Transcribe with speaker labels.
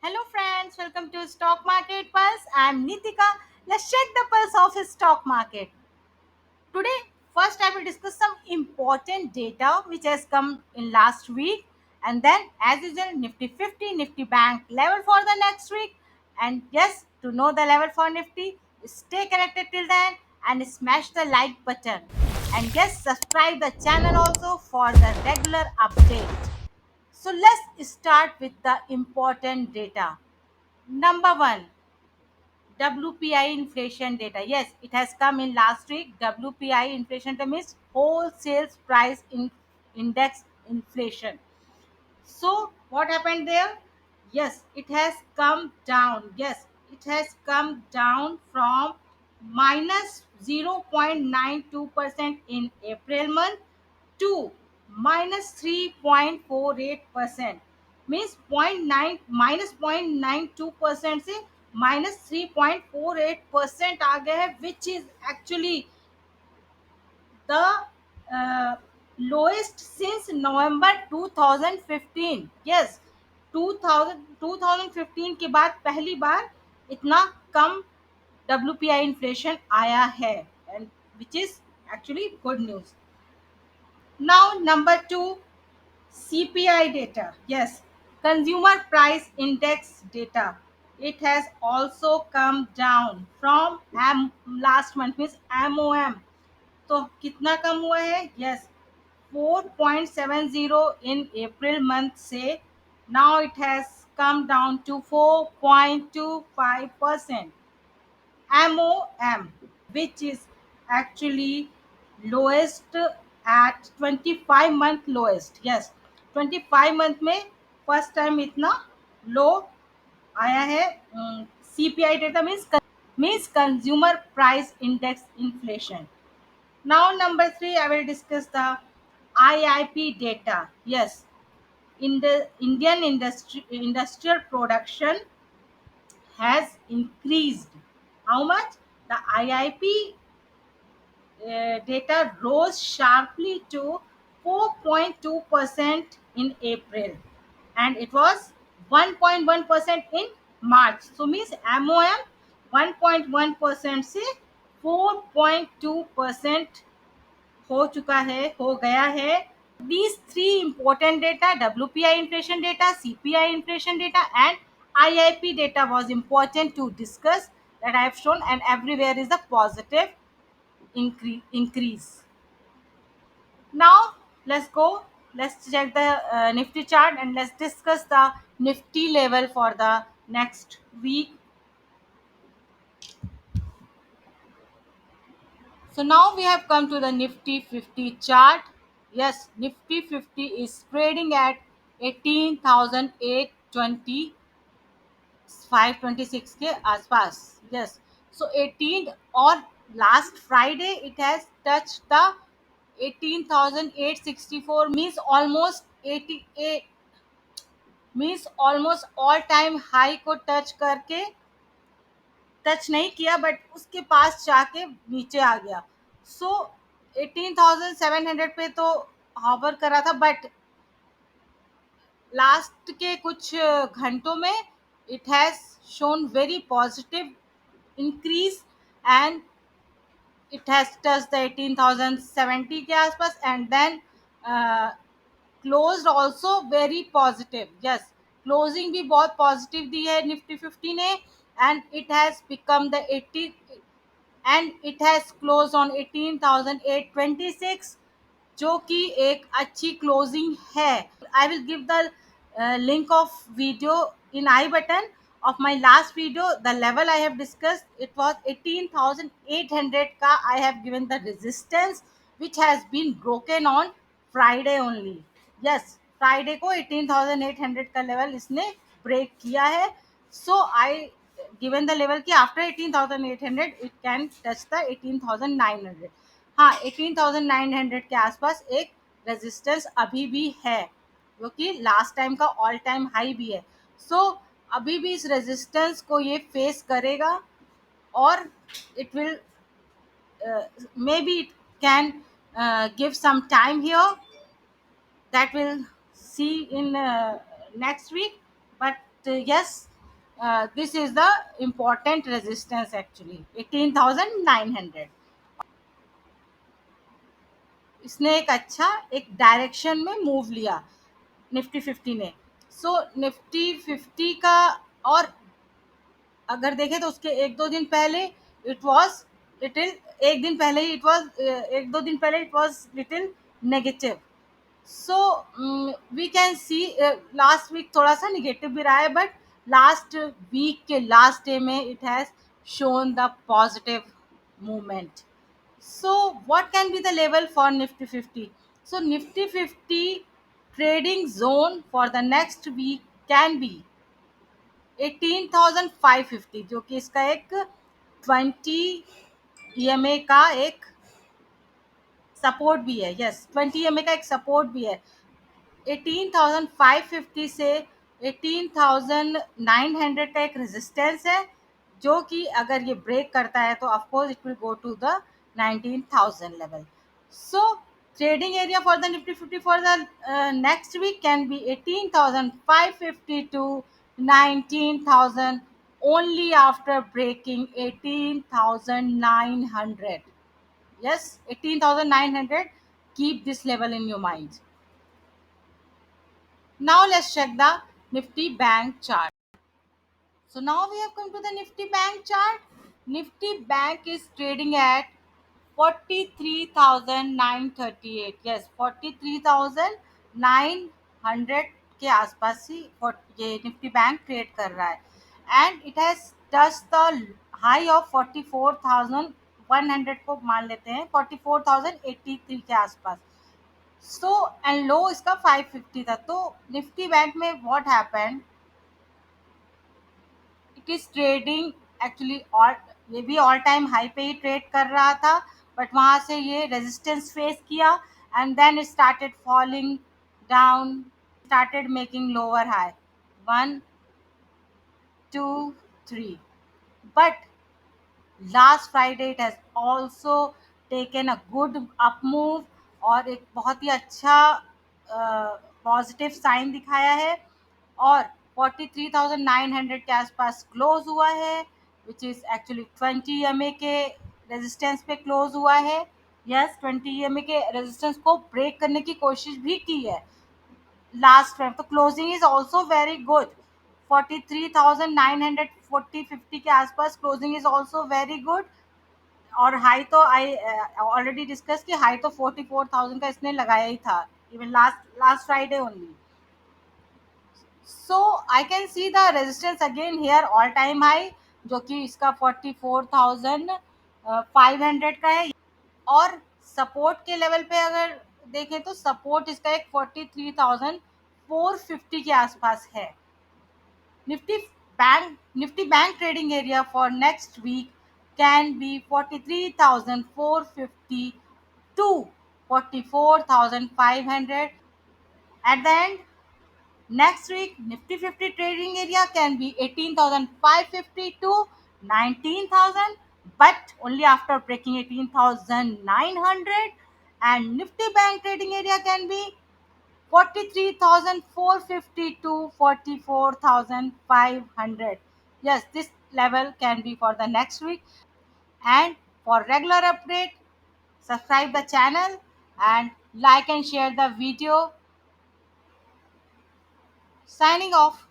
Speaker 1: Hello friends, welcome to Stock Market Pulse. I'm Nitika. Let's check the pulse of the stock market. Today, first I will discuss some important data which has come in last week, and then as usual Nifty 50, Nifty Bank level for the next week. And yes, to know the level for Nifty, stay connected till then and smash the like button. And yes, subscribe the channel also for the regular update. So let's start with the important data. Number one, WPI inflation data. Yes, it has come in last week. WPI inflation data means wholesale price index inflation. So what happened there? Yes, it has come down. Yes, it has come down from minus 0.92% in April month to minus 3.48%. Means point 0.9 minus 0.92% से minus 3.48% आ गया है, which is actually the uh, lowest since November 2015. Yes, 2015 के बाद पहली बार इतना कम WPI inflation आया है, and which is actually good news. Now number two, CPI data. Yes, consumer price index data. It has also come down from last month means MOM. तो कितना कम हुआ है? यस, 4.70 इन अप्रैल मंथ से now it has come down to 4.25%. MOM, which is actually lowest at 25-month lowest. Yes, 25 month में first time इतना लो आया है. CPI data means consumer price index inflation. Now number three, I will discuss the IIP data. Yes, in the Indian industrial production has increased. How much? The IIP data rose sharply to 4.2% in April, and it was 1.1% in March. So means MOM 1.1% से 4.2% हो गया है. These three important data, WPI inflation data, CPI inflation data, and IIP data was important to discuss, that I have shown, and everywhere is a positive increase. Now let's go. Let's check the Nifty chart and let's discuss the Nifty level for the next week. So now we have come to the Nifty 50 chart. Yes, Nifty 50 is trading at 18,820 526 के आसपास. Yes, so 18 और last Friday it has touched the 18,864, means almost 88, means almost all time high को touch नहीं किया but उसके पास जाके नीचे आ गया. सो 18,700 पे तो हॉवर करा था, बट लास्ट के कुछ घंटों में it has shown very positive increase, and it has touched the 18,070 के आसपास, and then uh, closed also very positive. Yes, closing भी बहुत positive दी है निफ्टी 50 ने, and it has become the 80, and it has closed on 18,826, जो कि एक अच्छी क्लोजिंग है. I will give the link of video in I button of my last video. The level I have discussed, it was 18,800 ka I have given the resistance, which has been broken on Friday only. Yes, Friday को 18,800 का level इसने break किया है. So I given the level कि after 18,800 it can touch the 18,900. हाँ, 18,900 के आसपास एक रेजिस्टेंस अभी भी है, जो कि लास्ट टाइम का ऑल टाइम हाई भी है. सो अभी भी इस रेजिस्टेंस को ये फेस करेगा, और it will may be it can give some time here, that will see in next week. But yes, This is the important resistance actually, 18,900. इसने एक अच्छा एक डायरेक्शन में मूव लिया निफ्टी 50 ने। सो निफ्टी 50 का, और अगर देखें तो उसके एक दो दिन पहले इट वाज लिटिल, एक दिन पहले ही इट वाज, एक दो दिन पहले it was little negative. So we can see last week थोड़ा सा निगेटिव भी रहा है, बट लास्ट वीक के लास्ट डे में it has shown the positive movement. So what can be the level for Nifty 50? So Nifty 50 trading zone for the next week can be 18,550, जो कि इसका एक 20 EMA का एक सपोर्ट भी है. यस, 20 EMA का एक सपोर्ट भी है. 18,550 से 18,900 का एक रेजिस्टेंस है, जो कि अगर ये ब्रेक करता है तो of course it will go to the 19,000 level. So trading area for the Nifty 50 for the next week can be 18,550 to 19,000 only after breaking 18,900. Yes, 18,900. Keep this level in your mind. Now let's check the Nifty Bank chart. So now we have come to the Nifty Bank chart. Nifty Bank is trading at 43,938. Yes, 43,900 के आसपास ही ये Nifty bank trade कर रहा है, and it has touch the high of 44,100 को मान लेते हैं, 44,083 के आसपास. सो एंड लो इसका 550 था. तो निफ्टी बैंक में what happened, it is trading actually, और ये भी ऑल टाइम हाई पे ही ट्रेड कर रहा था, बट वहां से ये रेजिस्टेंस फेस किया and then it started falling down, started making lower high 1 2 3. But last Friday it has also taken a good up move, और एक बहुत ही अच्छा पॉजिटिव साइन दिखाया है, और 43,900 के आसपास क्लोज हुआ है, विच इज़ एक्चुअली 20 EMA के रेजिस्टेंस पे क्लोज हुआ है. यस, 20 EMA के रेजिस्टेंस को ब्रेक करने की कोशिश भी की है लास्ट टाइम. तो closing is also very good. 43,900 40-50 के आसपास closing is also very good. और हाई तो आई ऑलरेडी डिस्कस कि हाई तो 44,000 का इसने लगाया ही था, even last last Friday only. So I can see the resistance again here, all time high, जो कि इसका 44,500 का है. और सपोर्ट के लेवल पे अगर देखें तो सपोर्ट इसका एक 43,450 के आसपास है. Nifty Nifty bank trading area for next week can be 43,450 to 44,500. At the end, next week, Nifty 50 trading area can be 18,550 to 19,000, but only after breaking 18,900. And Nifty Bank trading area can be 43,450 to 44,500. Yes, this level can be for the next week. And for regular update, subscribe the channel and like and share the video. Signing off.